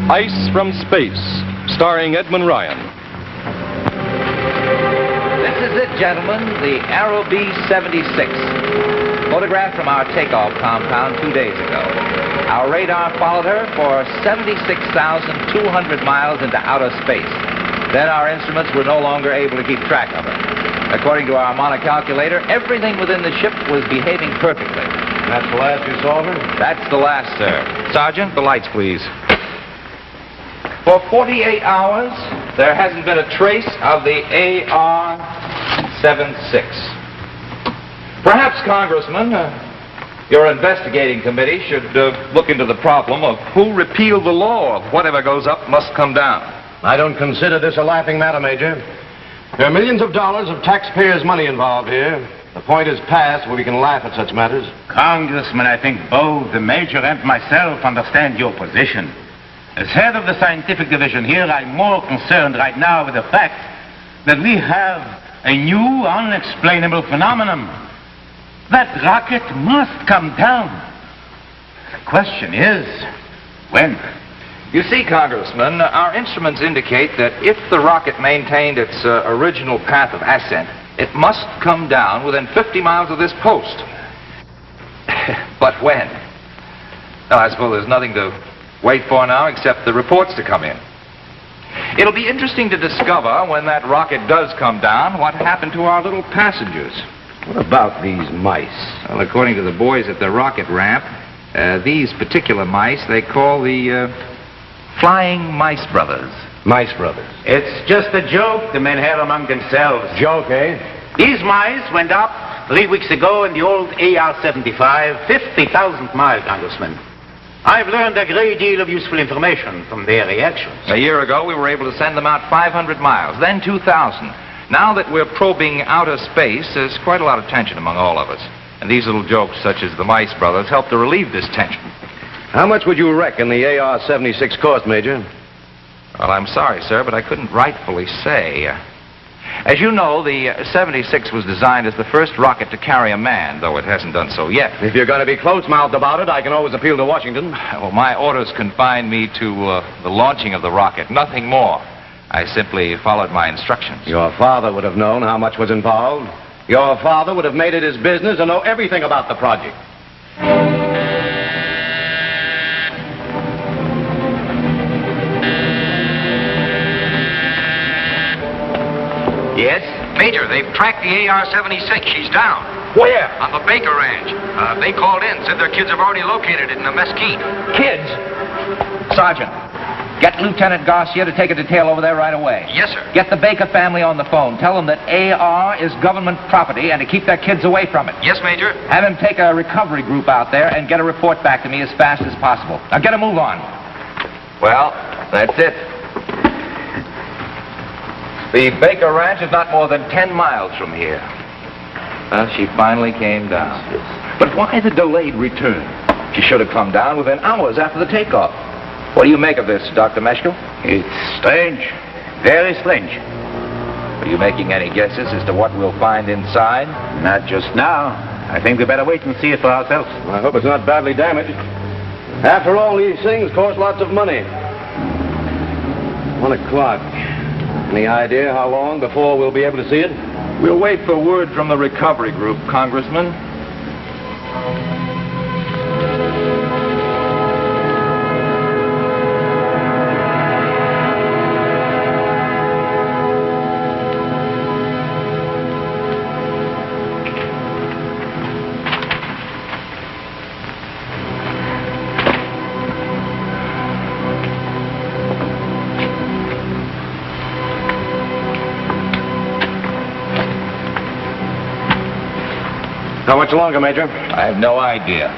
Ice from Space, starring Edmund Ryan. This is it, gentlemen, the Arrow B-76, photographed from our takeoff compound 2 days ago. Our radar followed her for 76,200 miles into outer space. Then our instruments were no longer able to keep track of her. According to our monocalculator, everything within the ship was behaving perfectly. That's the last you saw of her? That's the last, sir. Sergeant, the lights, please. For 48 hours, there hasn't been a trace of the AR-76. Perhaps, Congressman, your investigating committee should look into the problem of who repealed the law of whatever goes up must come down. I don't consider this a laughing matter, Major. There are millions of dollars of taxpayers' money involved here. The point is past where we can laugh at such matters. Congressman, I think both the Major and myself understand your position. As head of the scientific division here, I'm more concerned right now with the fact that we have a new, unexplainable phenomenon. That rocket must come down. The question is, when? You see, Congressman, our instruments indicate that if the rocket maintained its original path of ascent, it must come down within 50 miles of this post. But when? Well, I suppose there's nothing to wait for now except the reports to come in. It'll be interesting to discover when that rocket does come down what happened to our little passengers. What about these mice? Well, according to the boys at the rocket ramp, these particular mice they call the Flying Mice Brothers. Mice brothers. It's just a joke the men have among themselves. Joke, eh? These mice went up 3 weeks ago in the old AR-75, 50,000 miles, Congressman. I've learned a great deal of useful information from their reactions. A year ago, we were able to send them out 500 miles, then 2,000. Now that we're probing outer space, there's quite a lot of tension among all of us. And these little jokes, such as the Mice Brothers, help to relieve this tension. How much would you reckon the AR-76 cost, Major? Well, I'm sorry, sir, but I couldn't rightfully say. As you know, the 76 was designed as the first rocket to carry a man, though it hasn't done so yet. If you're going to be close-mouthed about it, I can always appeal to Washington. Well, my orders confined me to the launching of the rocket, nothing more. I simply followed my instructions. Your father would have known how much was involved. Your father would have made it his business to know everything about the project. Yes? Major, they've tracked the AR-76. She's down. Where? On the Baker Ranch. They called in, said their kids have already located it in a mesquite. Kids? Sergeant, get Lieutenant Garcia to take a detail over there right away. Yes, sir. Get the Baker family on the phone. Tell them that AR is government property and to keep their kids away from it. Yes, Major. Have him take a recovery group out there and get a report back to me as fast as possible. Now get a move on. Well, that's it. The Baker Ranch is not more than 10 miles from here. Well, she finally came down. But why the delayed return? She should have come down within hours after the takeoff. What do you make of this, Dr. Meshko? It's strange. Very strange. Are you making any guesses as to what we'll find inside? Not just now. I think we better wait and see it for ourselves. I hope it's not badly damaged. After all, these things cost lots of money. 1 o'clock. Any idea how long before we'll be able to see it? We'll wait for word from the recovery group, Congressman. How much longer, Major? I have no idea.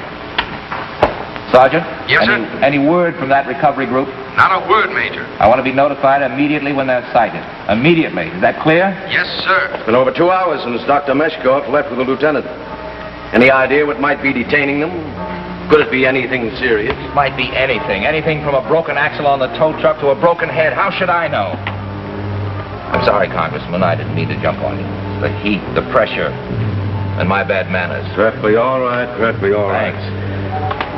Sergeant? Yes, sir? Any word from that recovery group? Not a word, Major. I want to be notified immediately when they're sighted. Immediately. Is that clear? Yes, sir. It's been over 2 hours since Dr. Meshkoff left with the lieutenant. Any idea what might be detaining them? Could it be anything serious? Might be anything. Anything from a broken axle on the tow truck to a broken head. How should I know? I'm sorry, Congressman. I didn't mean to jump on you. The heat, the pressure, and my bad manners. Perfectly all right, perfectly all right. Thanks.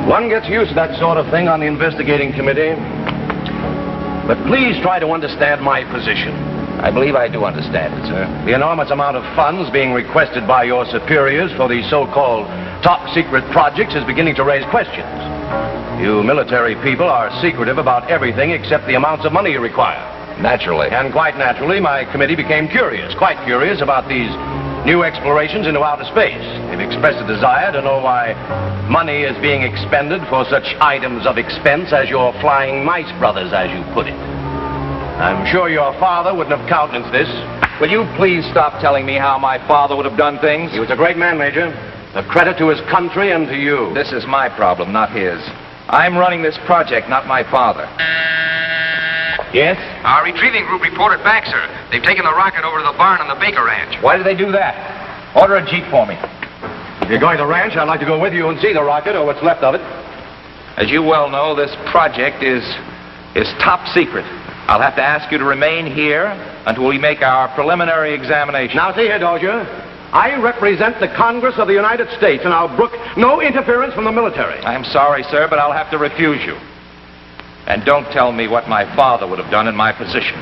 One gets used to that sort of thing on the investigating committee. But please try to understand my position. I believe I do understand it, sir. The enormous amount of funds being requested by your superiors for these so-called top-secret projects is beginning to raise questions. You military people are secretive about everything except the amounts of money you require. Naturally. And quite naturally, my committee became curious, quite curious about these new explorations into outer space. They've expressed a desire to know why money is being expended for such items of expense as your flying mice brothers, as you put it. I'm sure your father wouldn't have countenanced this. Will you please stop telling me how my father would have done things? He was a great man, Major. A credit to his country and to you. This is my problem, not his. I'm running this project, not my father. Yes? Our retrieving group reported back, sir. They've taken the rocket over to the barn on the Baker Ranch. Why did they do that? Order a jeep for me. If you're going to the ranch, I'd like to go with you and see the rocket or what's left of it. As you well know, this project is top secret. I'll have to ask you to remain here until we make our preliminary examination. Now, see here, Dozier. I represent the Congress of the United States, and I'll brook no interference from the military. I'm sorry, sir, but I'll have to refuse you. And don't tell me what my father would have done in my position.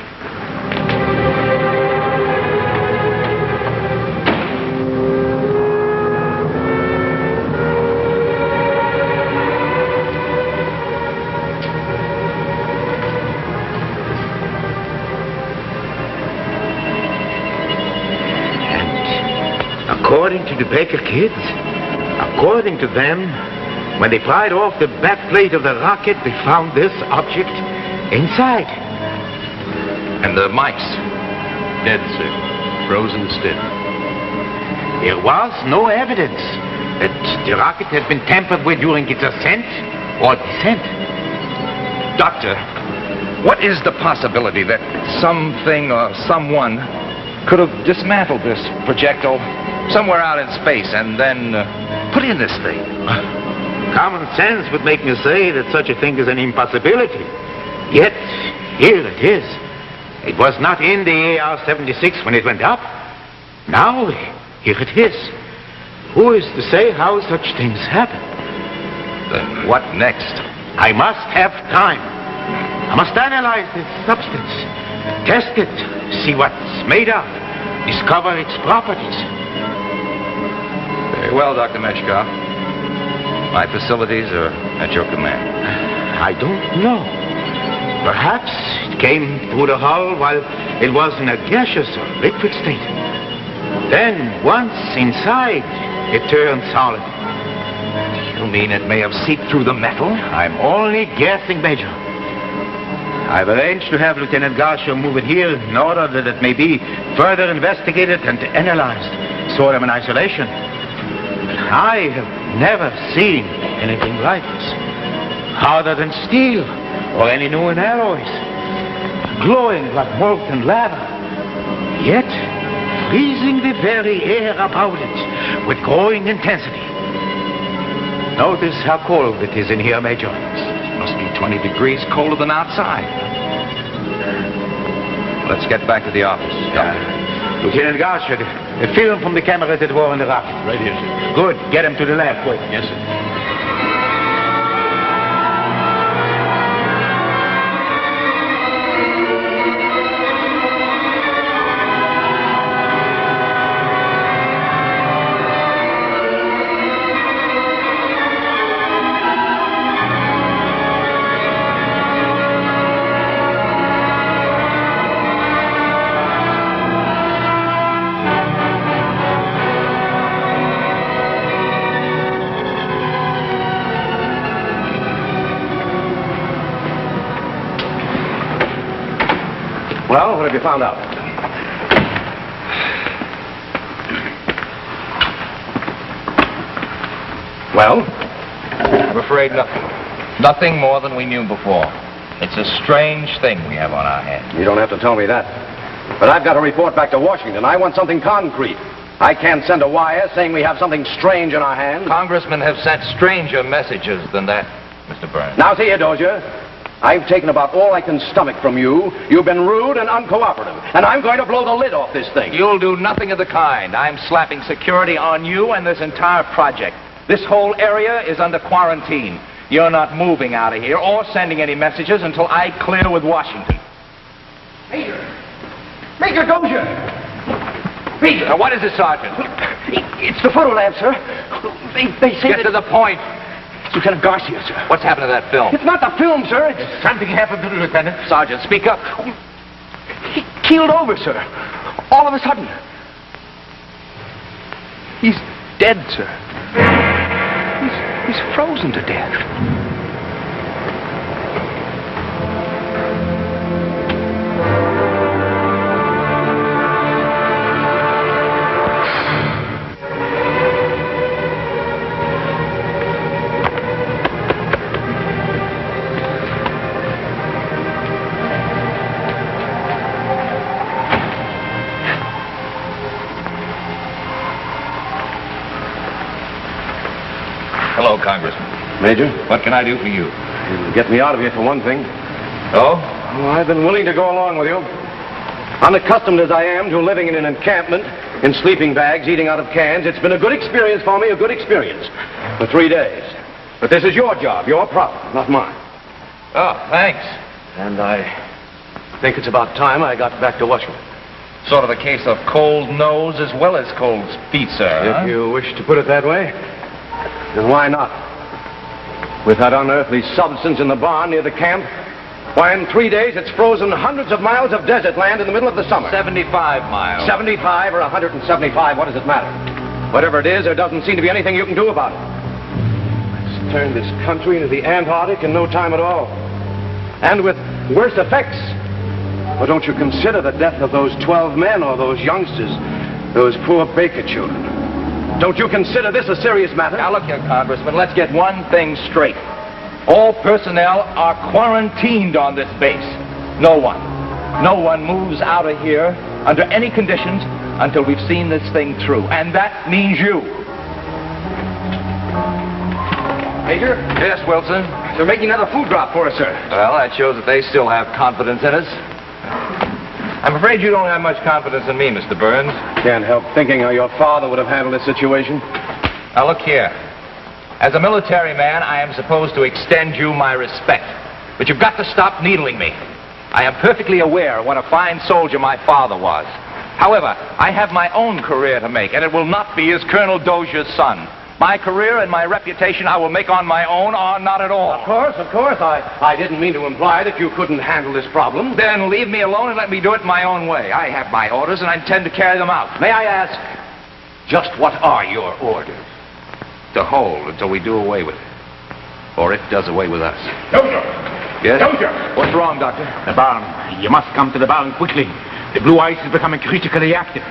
According to the Baker kids, according to them, when they pried off the back plate of the rocket, they found this object inside. And the mice? Dead, sir. Frozen stiff. There was no evidence that the rocket had been tampered with during its ascent or descent. Doctor, what is the possibility that something or someone could have dismantled this projectile somewhere out in space and then put in this thing? Common sense would make me say that such a thing is an impossibility. Yet, here it is. It was not in the AR-76 when it went up. Now, here it is. Who is to say how such things happen? Then what next? I must have time. I must analyze this substance, test it, see what it's made of, discover its properties. Very well, Dr. Meshkoff. My facilities are at your command. I don't know. Perhaps it came through the hull while it was in a gaseous or liquid state. Then, once inside, it turned solid. You mean it may have seeped through the metal? I'm only guessing, Major. I've arranged to have Lieutenant Garcia move it here in order that it may be further investigated and analyzed, sort of in isolation. I have never seen anything like this, harder than steel or any known alloys, glowing like molten lava, yet freezing the very air about it with growing intensity. Notice how cold it is in here, Major. It must be 20 degrees colder than outside. Let's get back to the office, Doctor. Lieutenant Garcia, the film from the camera that were in the rocket. Right here, sir. Good. Get him to the lab, quick. Yes, sir. Well, what have you found out? Well? I'm afraid nothing. Nothing more than we knew before. It's a strange thing we have on our hands. You don't have to tell me that. But I've got to report back to Washington. I want something concrete. I can't send a wire saying we have something strange in our hands. Congressmen have sent stranger messages than that, Mr. Burns. Now, see here, Dozier. I've taken about all I can stomach from you. You've been rude and uncooperative. And I'm going to blow the lid off this thing. You'll do nothing of the kind. I'm slapping security on you and this entire project. This whole area is under quarantine. You're not moving out of here or sending any messages until I clear with Washington. Major Dozier! Major! Now, what is it, Sergeant? It's the photo lab, sir. They say Get to the point. It's Lieutenant Garcia, sir. What's happened to that film? It's not the film, sir. It's... Something happened to the lieutenant. Sergeant, speak up. He keeled over, sir. All of a sudden. He's dead, sir. He's frozen to death. Hello, Congressman. Major, What can I do for you? you get me out of here for one thing. Oh? Well, I've been willing to go along with you. Unaccustomed as I am to living in an encampment, in sleeping bags, eating out of cans, it's been a good experience for me, a good experience. For 3 days. But this is your job, your problem, not mine. Oh, thanks. And I think it's about time I got back to Washington. Sort of a case of cold nose as well as cold feet, sir. If you wish to put it that way, then why not? With that unearthly substance in the barn near the camp, why, in 3 days, it's frozen hundreds of miles of desert land in the middle of the summer. 75 miles. 75 or 175, what does it matter? Whatever it is, there doesn't seem to be anything you can do about it. It's turned this country into the Antarctic in no time at all. And with worse effects. Well, don't you consider the death of those 12 men or those youngsters, those poor Baker children? Don't you consider this a serious matter? Now, look here, Congressman, let's get one thing straight. All personnel are quarantined on this base. No one moves out of here under any conditions until we've seen this thing through. And that means you. Major? Yes, Wilson? They're making another food drop for us, sir. Well, that shows that they still have confidence in us. I'm afraid you don't have much confidence in me, Mr. Burns. Can't help thinking how your father would have handled this situation. Now, look here. As a military man, I am supposed to extend you my respect. But you've got to stop needling me. I am perfectly aware of what a fine soldier my father was. However, I have my own career to make, and it will not be as Colonel Dozier's son. My career and my reputation I will make on my own or not at all. Of course. I didn't mean to imply that you couldn't handle this problem. Then leave me alone and let me do it my own way. I have my orders, and I intend to carry them out. May I ask, just what are your orders? To hold until we do away with it. Or it does away with us. Dozier! Yes? Dozier! What's wrong, Doctor? The barn. You must come to the barn quickly. The blue ice is becoming critically active.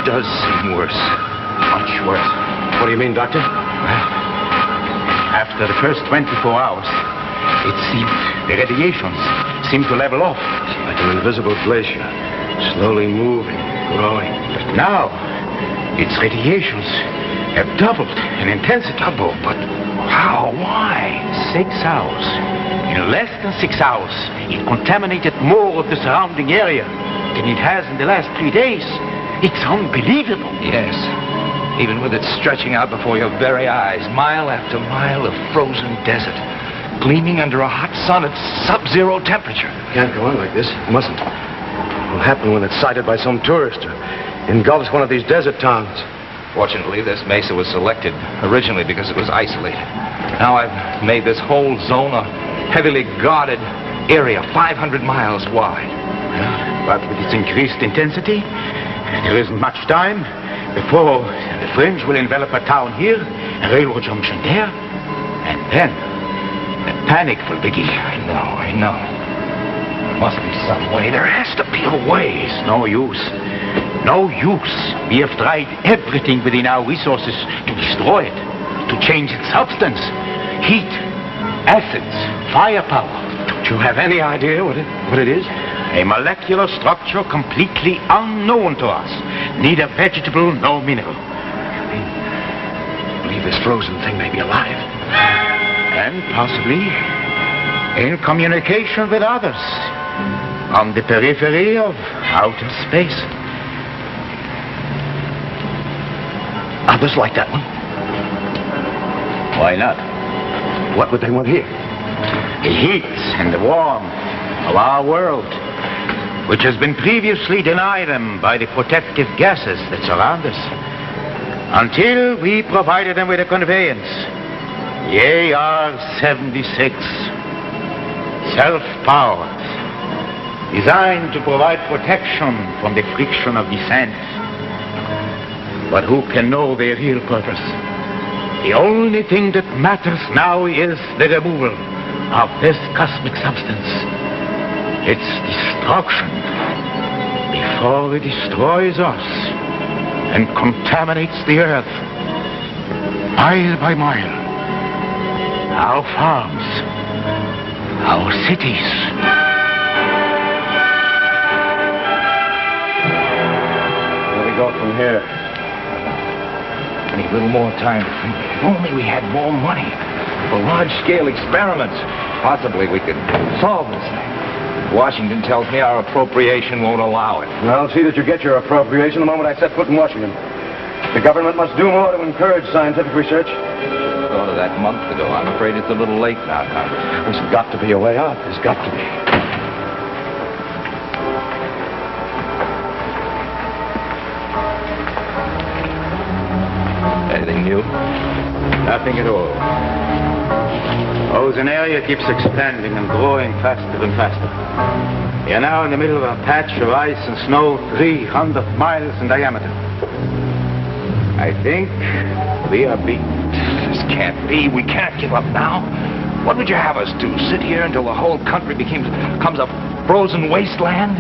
Does seem worse. Much worse. What do you mean, Doctor? Well, after the first 24 hours, it seemed the radiations seemed to level off. It's like an invisible glacier, slowly moving, growing. But now, its radiations have doubled in intensity. But how? Why? 6 hours. In less than 6 hours, it contaminated more of the surrounding area than it has in the last 3 days. It's unbelievable. Yes. Even with it stretching out before your very eyes, mile after mile of frozen desert, gleaming under a hot sun at sub-zero temperature. Can't go on like this. It mustn't. It'll happen when it's sighted by some tourist or engulfs one of these desert towns. Fortunately, this mesa was selected originally because it was isolated. Now I've made this whole zone a heavily guarded area, 500 miles wide. But with its increased intensity, there isn't much time before the French will envelop a town here, a railroad junction there, and then the panic will begin. I know. There must be some way. There has to be a way. It's no use. No use. We have tried everything within our resources to destroy it, to change its substance, heat, acids, firepower. Don't you have any idea what it is? A molecular structure completely unknown to us. Neither vegetable nor mineral. believe this frozen thing may be alive. And possibly in communication with others on the periphery of outer space. Others like that one? Why not? What would they want here? The heat and the warmth of our world, which has been previously denied them by the protective gases that surround us, until we provided them with a conveyance, the AR-76, self-powered, designed to provide protection from the friction of descent. But who can know their real purpose? The only thing that matters now is the removal of this cosmic substance, its destruction, before it destroys us and contaminates the earth, mile by mile. Our farms, our cities. Where do we go from here? I need a little more time to think. If only we had more money for large-scale experiments. Possibly we could solve this thing. Washington tells me our appropriation won't allow it. Well, see that you get your appropriation the moment I set foot in Washington. The government must do more to encourage scientific research. Thought of that months ago. I'm afraid it's a little late now, Congressman. There's got to be a way out. There's got to be. Anything new? Nothing at all. Ozone area keeps expanding and growing faster and faster. We are now in the middle of a patch of ice and snow 300 miles in diameter. I think we are beaten. This can't be. We can't give up now. What would you have us do? Sit here until the whole country becomes a frozen wasteland?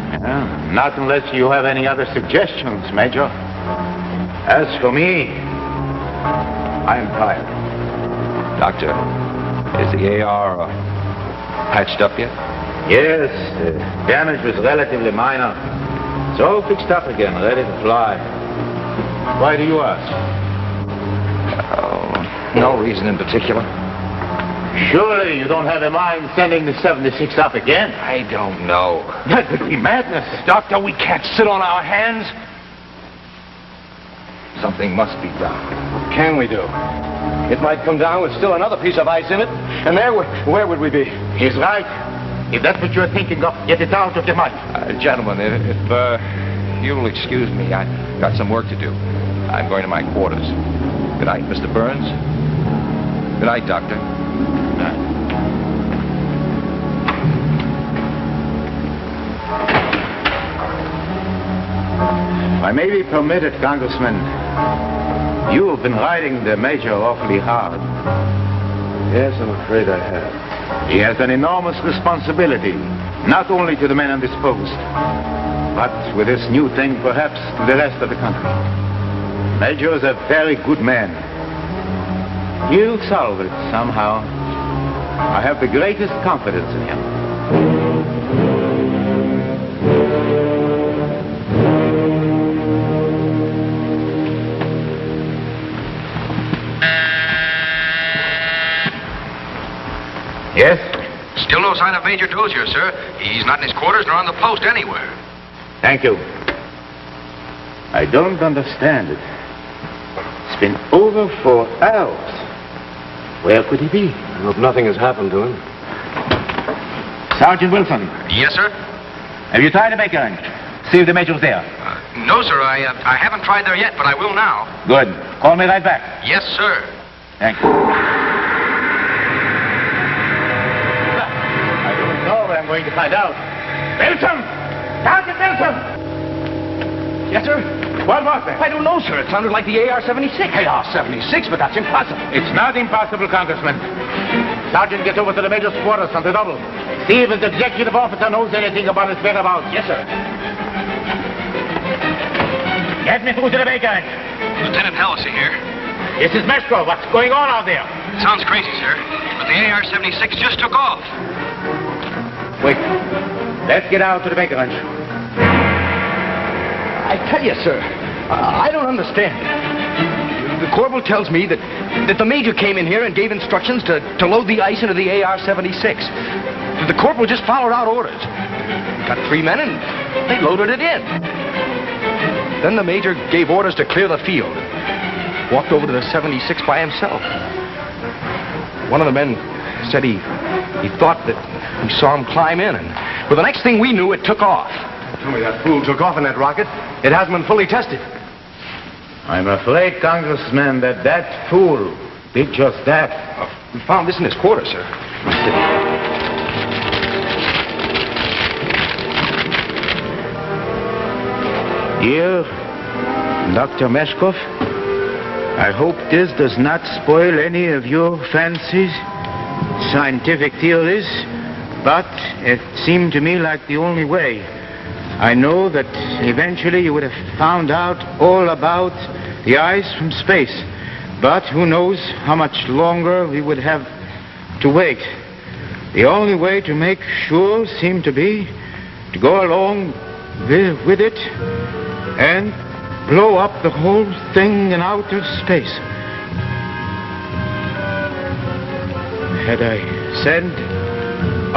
Not unless you have any other suggestions, Major. As for me, I am tired. Doctor, is the AR patched up yet? Yes, the damage was relatively minor. It's all fixed up again, ready to fly. Why do you ask? Oh, no reason in particular. Surely you don't have in mind sending the 76 up again? I don't know. That would be madness. Doctor, we can't sit on our hands. Something must be done. What can we do? It might come down with still another piece of ice in it, and there, where would we be? He's right. If that's what you're thinking of, get it out of your mind. Gentlemen, if you'll excuse me, I've got some work to do. I'm going to my quarters. Good night, Mr. Burns. Good night, Doctor. Good night. If I may be permitted, Congressman, you have been riding the Major awfully hard. Yes, I'm afraid I have. He has an enormous responsibility, not only to the men on this post, but with this new thing, perhaps to the rest of the country. Major is a very good man. He'll solve it somehow. I have the greatest confidence in him. Yes? Still no sign of Major Dozier, sir. He's not in his quarters nor on the post anywhere. Thank you. I don't understand it. It's been over 4 hours. Where could he be? I hope nothing has happened to him. Sergeant Wilson, Yes, sir? have you tried the baker wrench? See if the Major's there. No, sir. I haven't tried there yet, but I will now. Good. Call me right back. Yes, sir. Thank you. I don't know, but I'm going to find out. Wilson! Sergeant Wilson! Yes, sir? What was that? I don't know, sir. It sounded like the AR-76. AR-76, but that's impossible. It's not impossible, Congressman. Sergeant, get over to the Major's quarters on the double. See if his executive officer knows anything about his whereabouts. Yes, sir. Get me through to the baker. Lieutenant Halsey here. This is Mesco. What's going on out there? Sounds crazy, sir, but the AR-76 just took off. Wait. Let's get out to the baker ranch. I tell you, sir, I don't understand. The corporal tells me that the major came in here and gave instructions to load the ice into the AR-76. The corporal just followed out orders. Got 3 men and they loaded it in. Then the major gave orders to clear the field. Walked over to the 76 by himself. One of the men said he thought that he saw him climb in, and well, the next thing we knew, it took off. Tell me, that fool took off in that rocket. It hasn't been fully tested. I'm afraid, Congressman, that fool did just that. We found this in his quarters, sir. Dear Dr. Meshkov, I hope this does not spoil any of your fancies, scientific theories, but it seemed to me like the only way. I know that eventually you would have found out all about the ice from space, but who knows how much longer we would have to wait. The only way to make sure seemed to be to go along with it and blow up the whole thing in outer space. Had I sent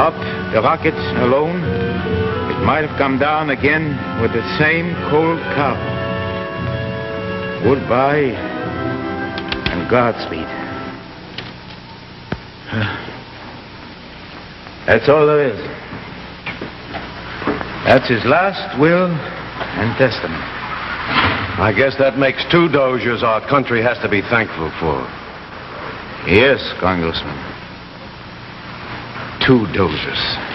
up the rocket alone, it might have come down again with the same cold calm. Goodbye and Godspeed. That's all there is. That's his last will and testament. I guess that makes 2 Dozers our country has to be thankful for. Yes, Congressman. 2 Dozers.